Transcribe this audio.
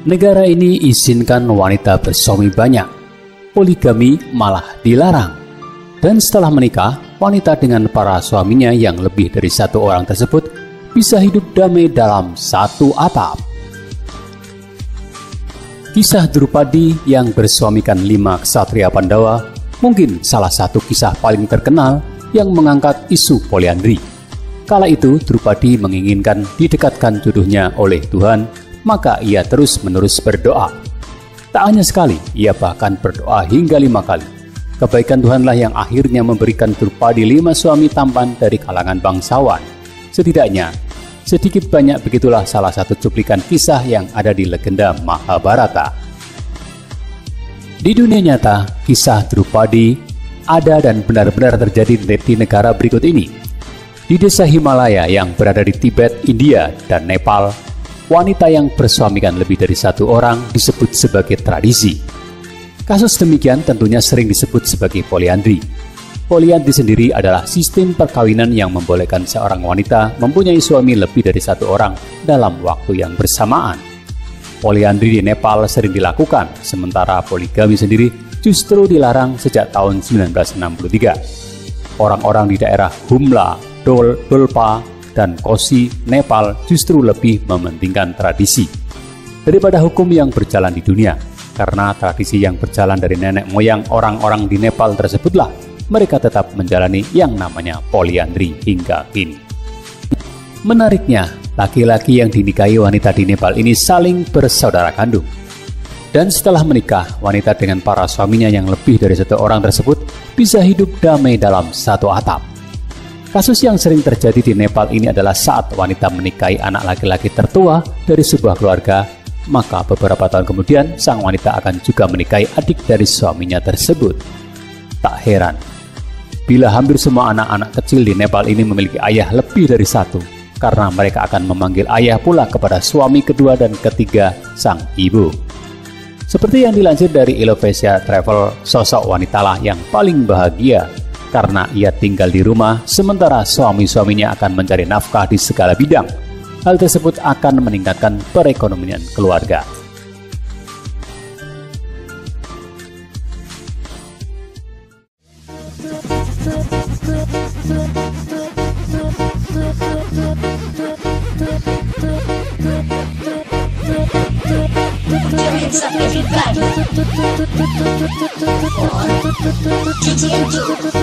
Negara ini izinkan wanita bersuami banyak, poligami malah dilarang. Dan setelah menikah, wanita dengan para suaminya yang lebih dari satu orang tersebut bisa hidup damai dalam satu atap. Kisah Drupadi yang bersuamikan 5 ksatria Pandawa mungkin salah satu kisah paling terkenal yang mengangkat isu poliandri. Kala itu Drupadi menginginkan didekatkan jodohnya oleh Tuhan, maka ia terus-menerus berdoa. Tak hanya sekali, ia bahkan berdoa hingga 5 kali. Kebaikan Tuhanlah yang akhirnya memberikan Drupadi 5 suami tampan dari kalangan bangsawan. Setidaknya, sedikit banyak begitulah salah satu cuplikan kisah yang ada di legenda Mahabharata. Di dunia nyata, kisah Drupadi ada dan benar-benar terjadi di negara berikut ini. Di desa Himalaya yang berada di Tibet, India, dan Nepal, wanita yang bersuamikan lebih dari satu orang disebut sebagai tradisi. Kasus demikian tentunya sering disebut sebagai poliandri. Poliandri sendiri adalah sistem perkawinan yang membolehkan seorang wanita mempunyai suami lebih dari satu orang dalam waktu yang bersamaan. Poliandri di Nepal sering dilakukan, sementara poligami sendiri justru dilarang sejak tahun 1963. Orang-orang di daerah Humla, Dolpa, dan Kosi, Nepal justru lebih mementingkan tradisi daripada hukum yang berjalan di dunia. Karena tradisi yang berjalan dari nenek moyang orang-orang di Nepal tersebutlah mereka tetap menjalani yang namanya poliandri hingga kini. Menariknya, laki-laki yang dinikahi wanita di Nepal ini saling bersaudara kandung. Dan setelah menikah, wanita dengan para suaminya yang lebih dari satu orang tersebut bisa hidup damai dalam satu atap. Kasus yang sering terjadi di Nepal ini adalah saat wanita menikahi anak laki-laki tertua dari sebuah keluarga, maka beberapa tahun kemudian sang wanita akan juga menikahi adik dari suaminya tersebut. Tak heran, bila hampir semua anak-anak kecil di Nepal ini memiliki ayah lebih dari satu, karena mereka akan memanggil ayah pula kepada suami kedua dan ketiga sang ibu. Seperti yang dilansir dari Ilovesia Travel, sosok wanitalah yang paling bahagia karena ia tinggal di rumah sementara suami-suaminya akan mencari nafkah di segala bidang. Hal tersebut akan meningkatkan perekonomian keluarga. Everybody.